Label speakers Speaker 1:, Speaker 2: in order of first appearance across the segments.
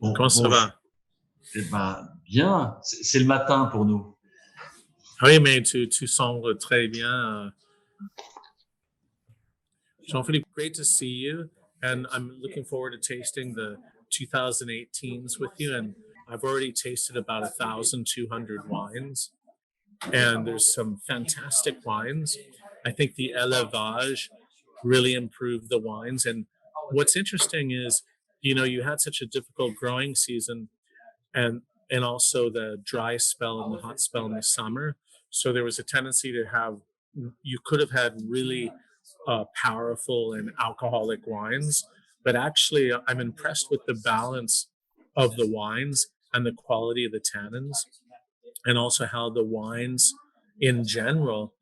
Speaker 1: Comment ça va?
Speaker 2: Eh ben, bien, c'est le matin pour nous.
Speaker 1: Oui, mais tu sembles très bien. Jean-Philippe, great to see you. And I'm looking forward to tasting the 2018s with you. And I've already tasted about 1,200 wines. And there's some fantastic wines. I think the élevage really improved the wines. And what's interesting is, you had such a difficult growing season and and also the dry spell and the hot spell in the summer. So there was a tendency to have you could have had really powerful and alcoholic wines, but actually I'm impressed with the balance of the wines and the quality of the tannins, and also how the wines in general,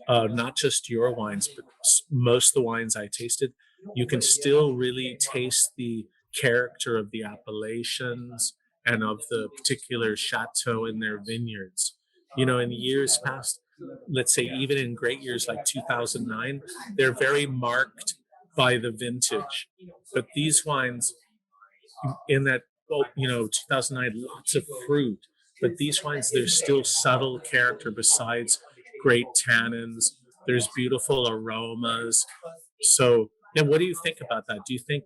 Speaker 1: not just your wines, but most of the wines I tasted, you can still really taste the character of the appellations and of the particular chateau in their vineyards. In years past, let's say even in great years like 2009, they're very marked by the vintage. But these wines in that, 2009, lots of fruit. But these wines, there's still subtle character besides great tannins. There's beautiful aromas. So, yeah, what do you think about that? Do you think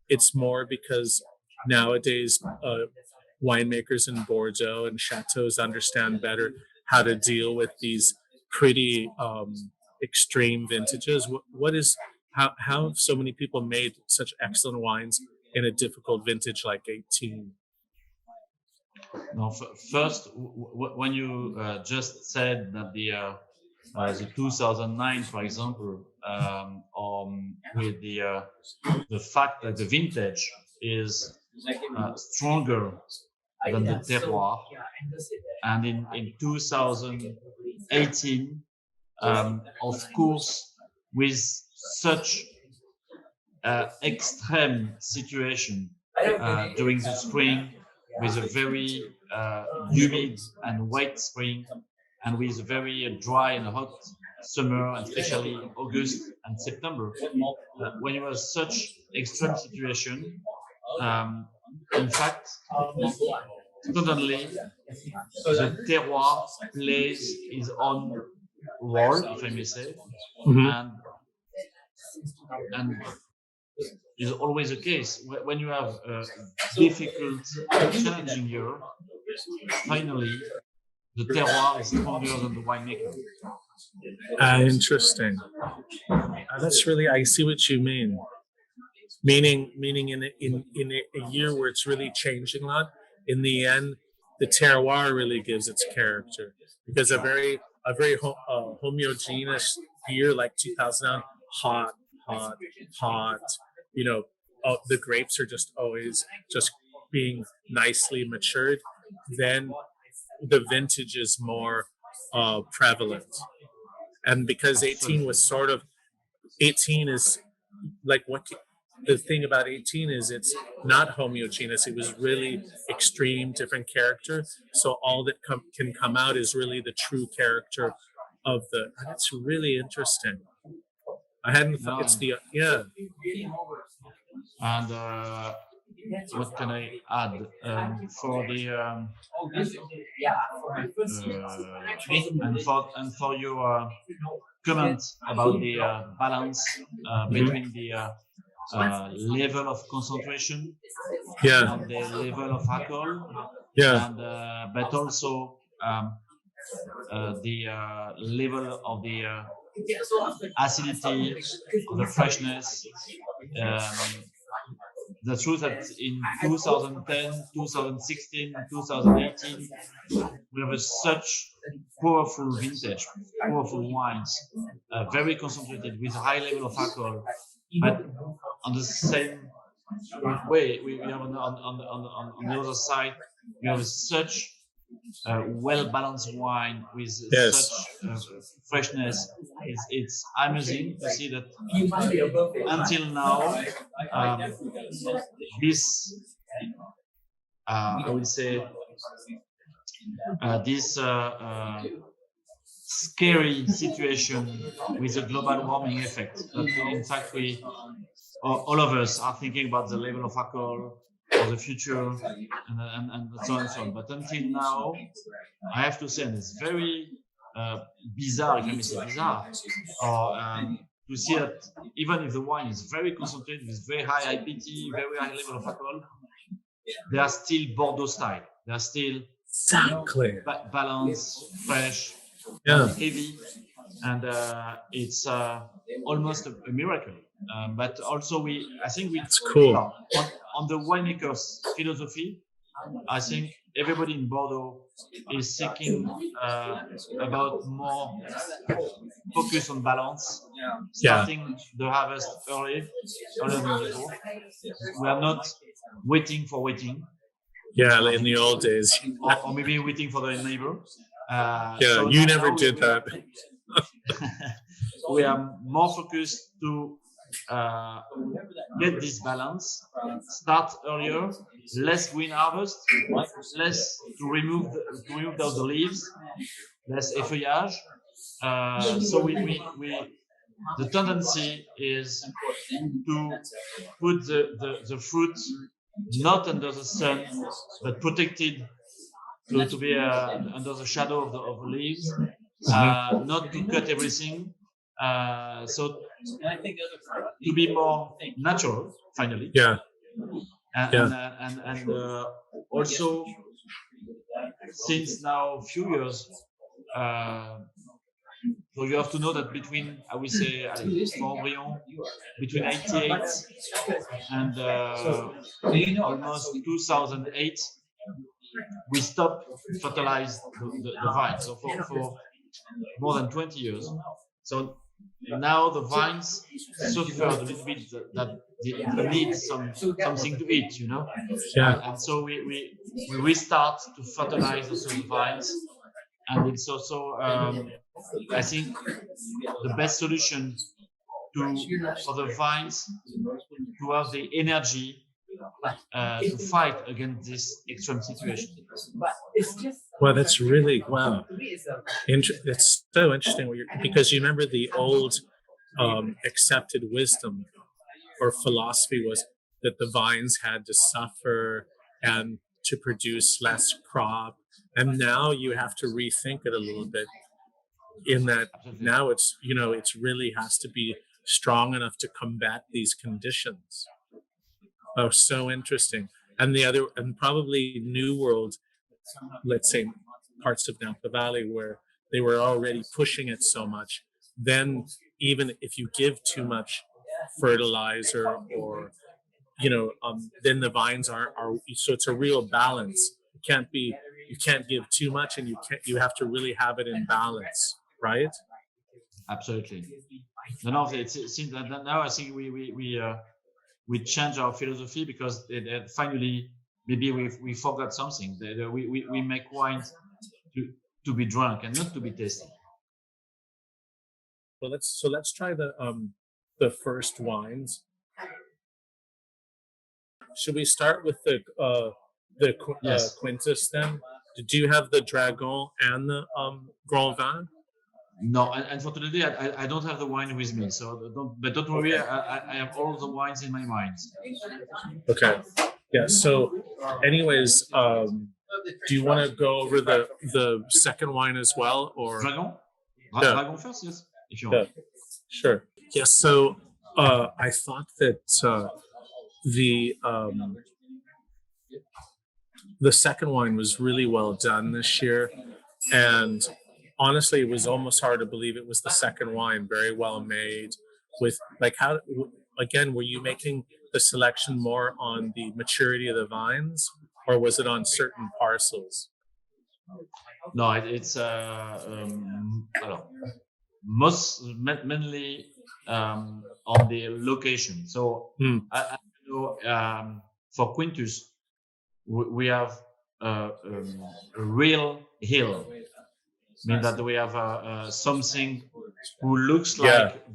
Speaker 1: it's more because nowadays winemakers in Bordeaux and chateaus understand better how to deal with these pretty extreme vintages? How have so many people made such excellent wines in a difficult vintage like 18?
Speaker 2: No, first, when you just said that the 2009, for example, with the fact that the vintage is stronger than the terroir, and in 2018, of course, with such extreme situation during the spring, with a very humid and wet spring, and with a very dry and hot summer, and especially August and September, when you have such extreme situation, in fact, suddenly the terroir plays his own role, if I may say, and is always the case. When you have a difficult, challenging year, finally, the terroir is stronger than the winemaker.
Speaker 1: Interesting. That's really, I see what you mean. Meaning in a year where it's really changing a lot, in the end, the terroir really gives its character, because a very homogeneous year like 2009, hot, the grapes are just always just being nicely matured. Then the vintage is more prevalent, and because 18 is like the thing about 18 is it's not homogeneous. It was really extreme, different character. So all that can come out is really the true character of the. That's really interesting. I hadn't thought it's the
Speaker 2: And what can I add for the and for your comment about the balance between the level of concentration and the level of alcohol, and but also the level of the acidity, of the freshness. The truth that in 2010, 2016, 2018, we have such powerful vintage, powerful wines, very concentrated with a high level of alcohol, but on the same way, we have on the other side, we have such well-balanced wine with such freshness. It's amazing to see that until now, this I would say this scary situation with the global warming effect. That in fact all of us are thinking about the level of alcohol, for the future, and so on and so on. But until now, I have to say, and it's very bizarre, if I may say bizarre, or to see that even if the wine is very concentrated with very high IPT, very high level of alcohol, they are still Bordeaux style. They are still
Speaker 1: Exactly.
Speaker 2: balanced, fresh,
Speaker 1: Yeah.
Speaker 2: heavy, and it's almost a miracle. But also, I think
Speaker 1: It's cool.
Speaker 2: On the winemakers philosophy, I think everybody in Bordeaux is thinking about more focus on balance, starting the harvest earlier than before. We are not waiting for waiting.
Speaker 1: Yeah, in the old days.
Speaker 2: Or maybe waiting for the neighbor.
Speaker 1: So you never did that.
Speaker 2: We are more focused to get this balance, start earlier, less green harvest, less to remove the leaves, less effeuillage. So the tendency is to put the fruit not under the sun, but protected to be under the shadow of the leaves, not to cut everything. So to be more natural, finally.
Speaker 1: Yeah.
Speaker 2: And also, since now a few years, so you have to know that between, I would say, for Haut-Brion, between 88 and almost 2008, we stopped fertilize the vines. So for more than 20 years. So now the vines suffer a little bit that they need something to eat, you know.
Speaker 1: Yeah.
Speaker 2: And so we restart to fertilize also the vines, and it's also I think the best solution for the vines to have the energy to fight against this extreme situation.
Speaker 1: Well, that's really wow. It's so interesting because you remember the old accepted wisdom or philosophy was that the vines had to suffer and to produce less crop, and now you have to rethink it a little bit. In that now it's it's really has to be strong enough to combat these conditions. Oh, so interesting. And probably New World, let's say parts of Napa Valley where they were already pushing it so much, then even if you give too much fertilizer or then the vines are so it's a real balance. You can't give too much, and you have to really have it in balance, right?
Speaker 2: Absolutely. No, it seems that now I think we change our philosophy because finally maybe we forgot something. We make wine to be drunk and not to be tasty.
Speaker 1: Well, let's try the first wines. Should we start with the
Speaker 2: Yes.
Speaker 1: Quintus then? Did you have the Dragon and the Grand Vin?
Speaker 2: No, unfortunately, I don't have the wine with me. So don't worry. I have all the wines in my mind.
Speaker 1: Okay. Yeah. So, anyways, do you want to go over the second wine as well, or
Speaker 2: Dragon?
Speaker 1: Yeah.
Speaker 2: Dragon first, yes, if you want.
Speaker 1: Yeah. Sure. Yes. So, I thought that the second wine was really well done this year, and honestly, it was almost hard to believe it was the second wine. Very well made. With were you making the selection more on the maturity of the vines, or was it on certain parcels?
Speaker 2: No, it's mainly on the location. So I know for Quintus, we have a real hill. Mean that we have something who looks like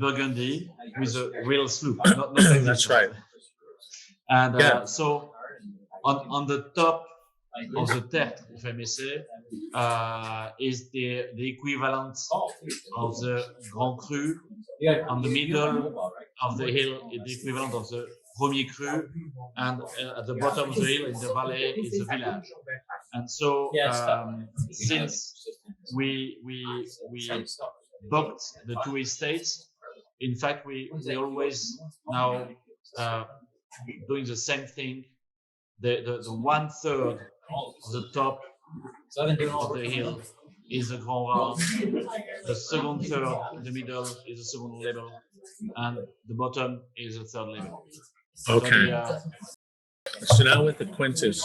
Speaker 2: Burgundy with a real slope. Not like
Speaker 1: That's right.
Speaker 2: And so on the top of the tertre, if I may say, is the equivalent of the Grand Cru. On the middle of the hill is the equivalent of the premier cru, and at the bottom of the hill in the valley is a village. And so since we booked the two estates, in fact we always now doing the same thing. The 1/3 of the top of the hill is a Grand Vin. The second third in the middle is a second level, and the bottom is a third level.
Speaker 1: Okay. So now with the Quintus,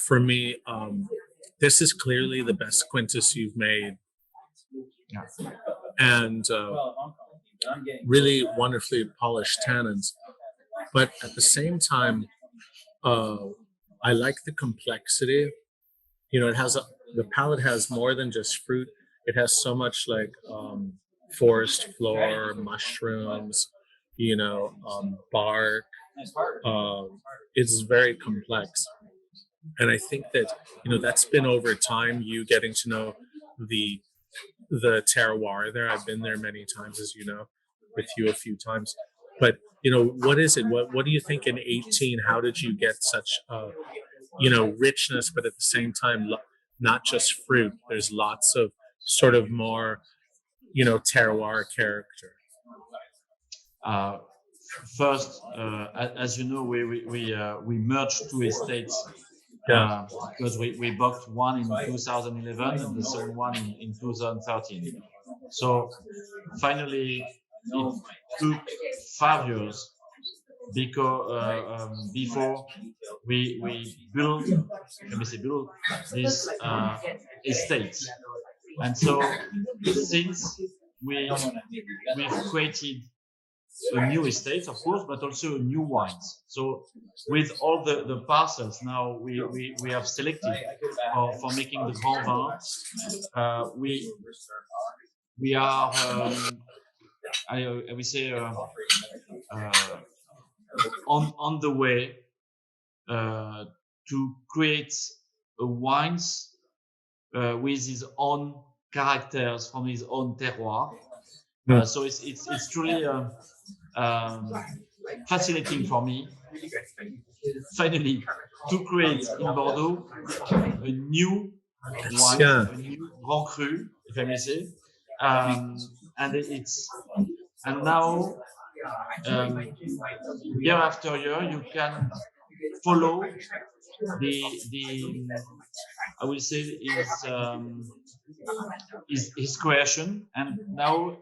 Speaker 1: for me, this is clearly the best Quintus you've made, and really wonderfully polished tannins. But at the same time, I like the complexity. You know, the palate has more than just fruit. It has so much like forest floor, mushrooms, you know, bark. It's very complex. And I think that, you know, that's been over time, you getting to know the terroir there. I've been there many times, as you know, with you a few times. But, you know, what is it? What do you think in 18? How did you get such, you know, richness, but at the same time, not just fruit? There's lots of sort of more, you know, terroir character.
Speaker 2: First, as you know, we merged two estates. Because we booked one in 2011 and the second one in 2013. So finally, it took 5 years because before we built this estates. And so since we've created a new estate, of course, but also new wines. So with all the parcels now we have selected for making the Grand Vin, we are I would say on the way to create a wines with his own characters from his own terroir. So it's truly fascinating for me, finally, to create in Bordeaux a new wine, a new Grand Cru, if I may say, and now year after year you can follow the I will say his creation, and now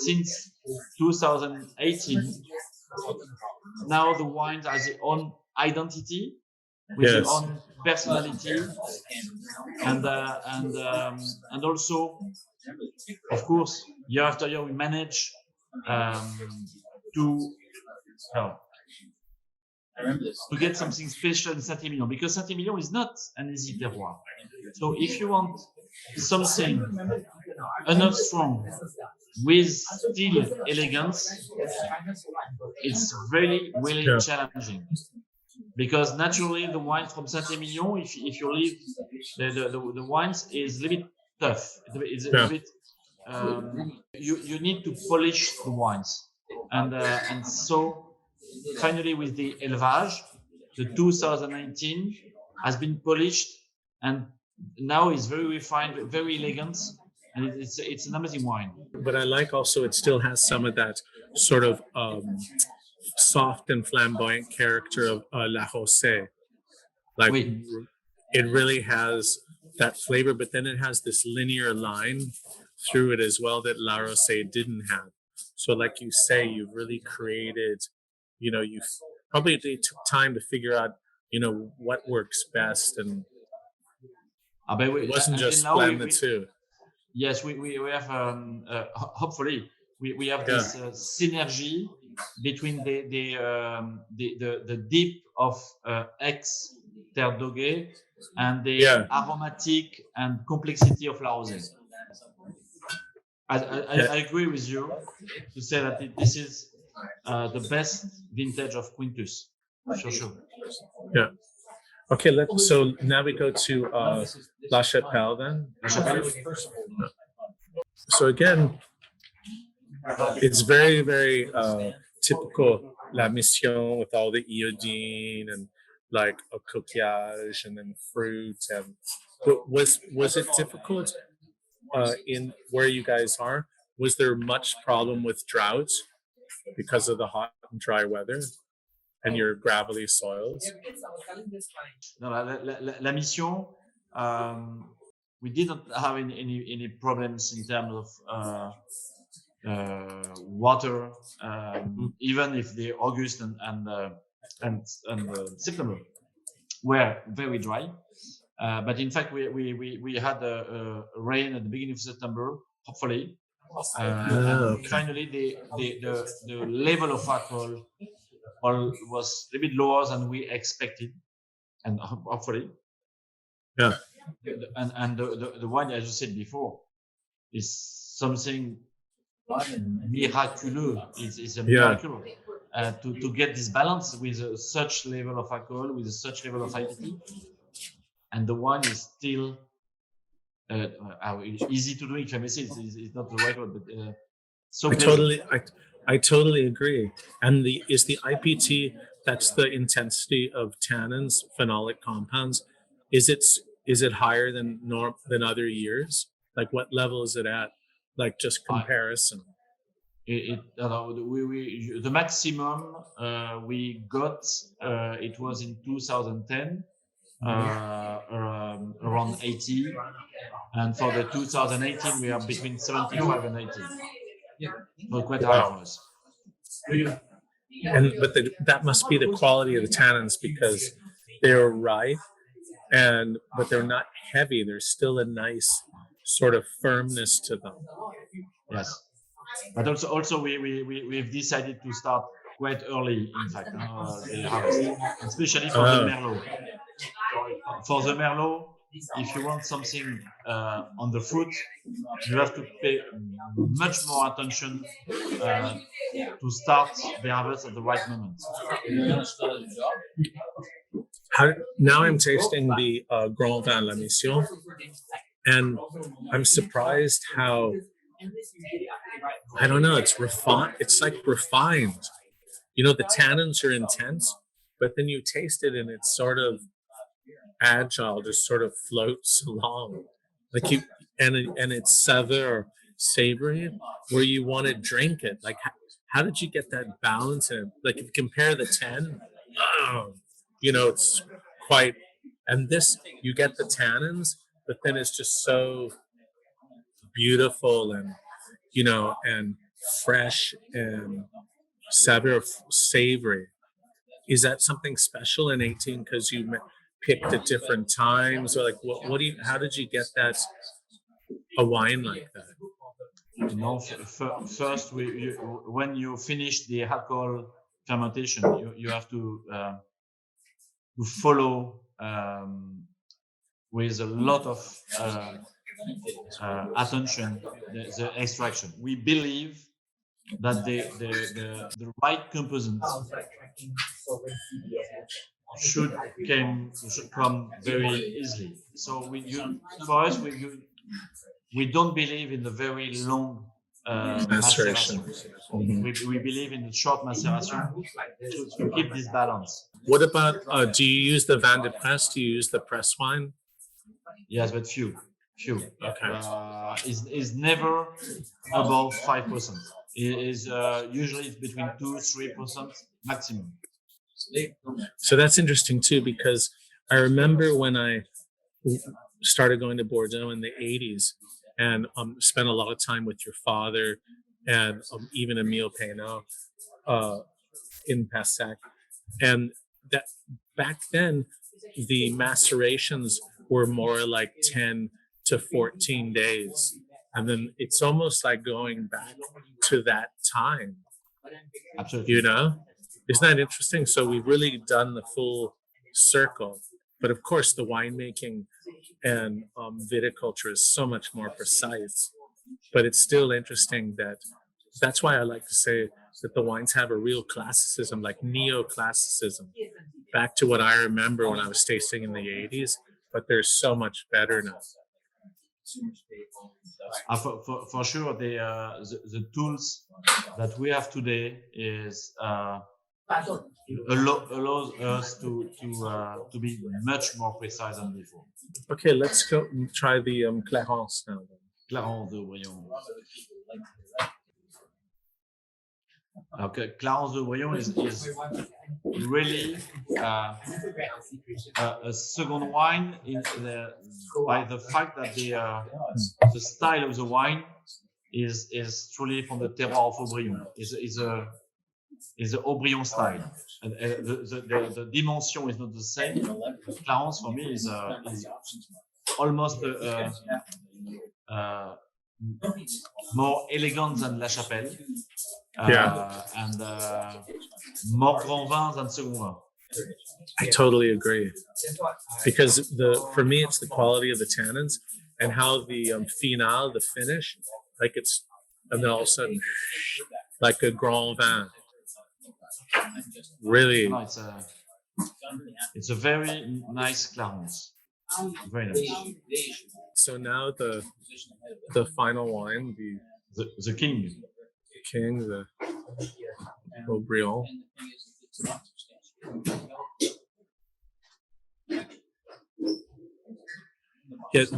Speaker 2: since 2018, now the wine has its own identity with its own personality, and also, of course, year after year we manage to get something special in Saint-Emilion, because Saint-Emilion is not an easy terroir. So if you want something enough strong with still elegance, it's really challenging, because naturally the wine from Saint-Emilion, if you leave the wines, is a little bit tough. It's a little bit you need to polish the wines, and so finally with the élevage, the 2019 has been polished and now is very refined, very elegant, and it's an amazing wine.
Speaker 1: But I like also it still has some of that sort of soft and flamboyant character of La Rosée. Like it really has that flavor, but then it has this linear line through it as well that La Rosée didn't have. So like you say, you've really created, you know, you probably took time to figure out, you know, what works best, and it wasn't just blend the two.
Speaker 2: Yes, we have hopefully we have this synergy between the dip of ex Terre d'Auguay and the aromatic and complexity of La Rosée. I agree with you to say that this is the best vintage of Quintus, for sure.
Speaker 1: Yeah. Okay, so now we go to La Chapelle then.
Speaker 2: La Chapelle.
Speaker 1: So again, It's very, very typical La Mission with all the iodine and like a coquillage and then fruit. And but was it difficult in where you guys are? Was there much problem with droughts because of the hot and dry weather and your gravelly soils?
Speaker 2: No, la mission, we didn't have any problems in terms of water, even if the August and September were very dry. But in fact, we had a rain at the beginning of September, hopefully. And finally, the level of alcohol was a bit lower than we expected, and hopefully,
Speaker 1: Yeah.
Speaker 2: And the wine, as you said before, is something miraculous. It's a miracle to get this balance with such level of alcohol, with such level of acidity, and the wine is still easy to drink. If I may say, it's not the right word, but so
Speaker 1: I totally agree. And is the IPT, that's the intensity of tannins, phenolic compounds, is it higher than other years? Like what level is it at? Like just comparison.
Speaker 2: The maximum we got it was in 2010, around 80, and for the 2018 we are between 75 and 80. So quite high for us.
Speaker 1: But that must be the quality of the tannins, because they're ripe but they're not heavy. There's still a nice sort of firmness to them.
Speaker 2: Yes, but also we've decided to start quite early, in fact, the harvest, especially for the Merlot. For the Merlot, if you want something on the fruit, you have to pay much more attention to start the harvest at the right moment.
Speaker 1: Now I'm tasting the Grand Vin La Mission, and I'm surprised how, I don't know, it's refined. It's like refined. You know, the tannins are intense, but then you taste it and it's sort of agile, just sort of floats along. Like and it's savor, savory, where you want to drink it. Like, how did you get that balance in it? Like, if you compare the 10, you know, it's quite, and this, you get the tannins, but then it's just so beautiful and, you know, and fresh and savory. Is that something special in 18 because you picked at different times, or like how did you get that, a wine like that?
Speaker 2: You know, first when you finish the alcohol fermentation, you have to follow with a lot of attention the extraction. We believe that the right components should come very easily. So we don't believe in the very long maceration.
Speaker 1: Mm-hmm.
Speaker 2: We believe in the short maceration to keep this balance.
Speaker 1: What about, do you use the vin de presse? Do you use the press wine?
Speaker 2: Yes, but few.
Speaker 1: Okay.
Speaker 2: Is never above 5%. It is usually between 2-3% maximum.
Speaker 1: So that's interesting too, because I remember when I started going to Bordeaux in the 80s and spent a lot of time with your father and even Emile Peynaud in Passac. And that back then, the macerations were more like 10 to 14 days. And then it's almost like going back to that time.
Speaker 2: Absolutely.
Speaker 1: You know? Isn't that interesting? So we've really done the full circle. But of course, the winemaking and viticulture is so much more precise. But it's still interesting that's why I like to say that the wines have a real classicism, like neoclassicism, back to what I remember when I was tasting in the 80s. But they're so much better now.
Speaker 2: For sure, the tools that we have today is allows us to be much more precise than before.
Speaker 1: Okay, let's go try the Clarence now. Then.
Speaker 2: Clarence de Haut-Brion. Okay, Clarence de Haut-Brion is really a second wine by the fact that the style of the wine is truly from the Terroir of Haut-Brion. Is the Haut-Brion style. And the dimension is not the same. Clarence for me is almost more elegant than La Chapelle. And more grand vin than second vin.
Speaker 1: I totally agree, because for me it's the quality of the tannins and how the finale, the finish, like and then all of a sudden like a grand vin. Really,
Speaker 2: no, it's a very nice Clarence. Very nice.
Speaker 1: So now the final wine,
Speaker 2: the king,
Speaker 1: the Haut-Brion. Yeah,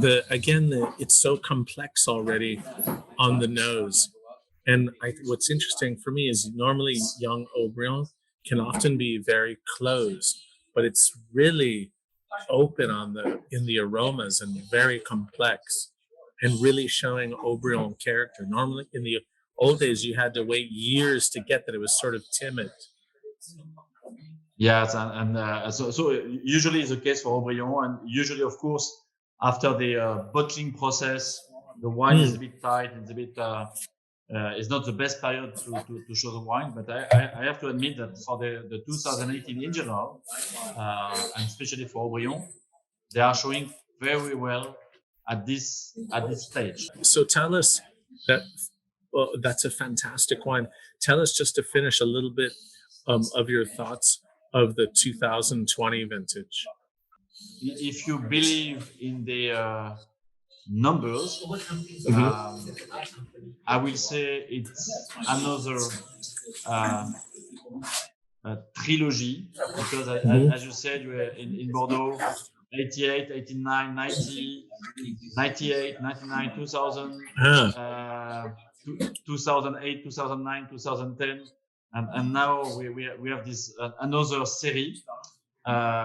Speaker 1: it's so complex already on the nose. And what's interesting for me is normally young Haut-Brion can often be very closed, but it's really open in the aromas and very complex and really showing Haut-Brion character. Normally in the old days, you had to wait years to get that. It was sort of timid.
Speaker 2: Yes, and so usually it's the case for Haut-Brion, and usually, of course, after the bottling process, the wine is a bit tight. It's a bit. It's not the best period to show the wine, but I have to admit that for the 2018 in general, and especially for Haut-Brion, they are showing very well at this stage.
Speaker 1: So tell us that's a fantastic wine. Tell us, just to finish, a little bit of your thoughts of the 2020 vintage.
Speaker 2: If you believe in the numbers, I will say it's another trilogy, because as you said, you were in Bordeaux, 88, 89, 90, 98, 99, 2000, 2008, 2009, 2010, and now we have this another series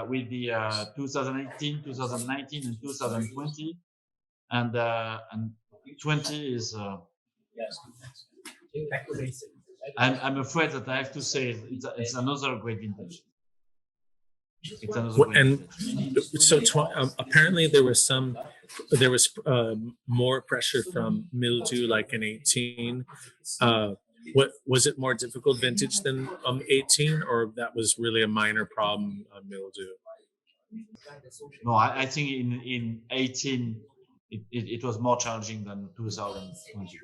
Speaker 2: with the 2018, 2019, and 2020. And 20 is. I'm afraid that I have to say it's another great vintage. It's another great vintage.
Speaker 1: So apparently there was more pressure from mildew, like in 18. What was it, more difficult vintage than 18, or that was really a minor problem on mildew?
Speaker 2: No, I think in 18. It was more challenging than 2020.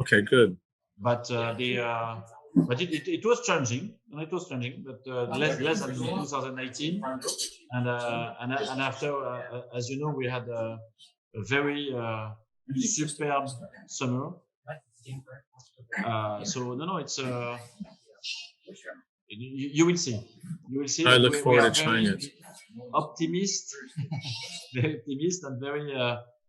Speaker 1: Okay, good.
Speaker 2: But it was challenging, and it was challenging, but less than 2018. And after, as you know, we had a very superb summer. So no, it's you will see. You will see.
Speaker 1: I look forward to trying it.
Speaker 2: Very optimist, and very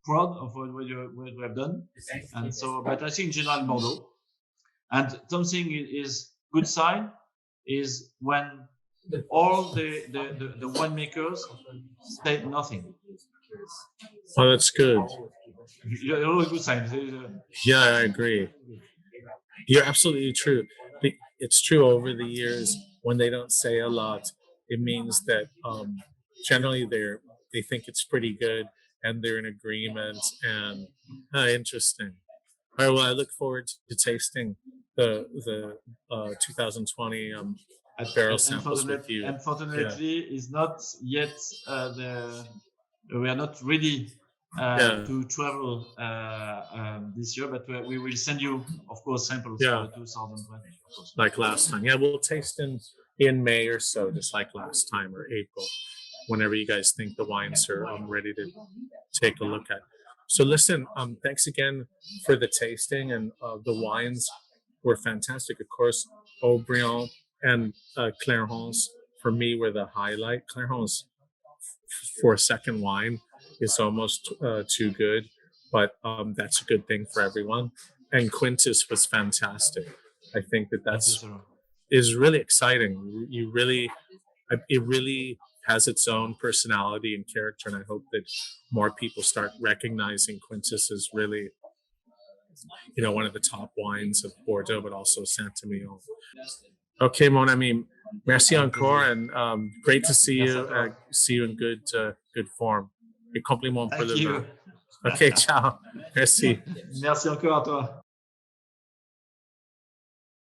Speaker 2: proud of what we have done. And so, but I think in general in Bordeaux, and something is good sign is when all the winemakers say nothing.
Speaker 1: Oh, that's good.
Speaker 2: You're a good sign.
Speaker 1: Yeah, I agree. You're absolutely true. It's true, over the years when they don't say a lot, it means that generally they think it's pretty good and they're in agreement. And interesting. All right, well, I look forward to tasting the 2020 barrel samples with you.
Speaker 2: Unfortunately, is not yet we are not ready to travel this year, but we will send you, of course, samples for 2020.
Speaker 1: Like last time. Yeah, we'll taste in May or so, just like last time, or April, whenever you guys think the wines are ready to take a look at. So listen, thanks again for the tasting, and the wines were fantastic. Of course, Haut-Brion and Clarence for me were the highlight. Clarence for a second wine is almost too good, but that's a good thing for everyone. And Quintus was fantastic. I think that
Speaker 2: Thank you,
Speaker 1: that's
Speaker 2: sir.
Speaker 1: is really exciting. You really, it really has its own personality and character, and I hope that more people start recognizing Quintus as really, one of the top wines of Bordeaux, but also Saint-Emilion. Okay, mon ami, merci encore, and great to see
Speaker 2: Merci
Speaker 1: you.
Speaker 2: encore.
Speaker 1: See you in good form. Et compliment pour
Speaker 2: Thank
Speaker 1: le vin.
Speaker 2: you.
Speaker 1: Okay, ciao. Merci.
Speaker 2: Merci encore à toi.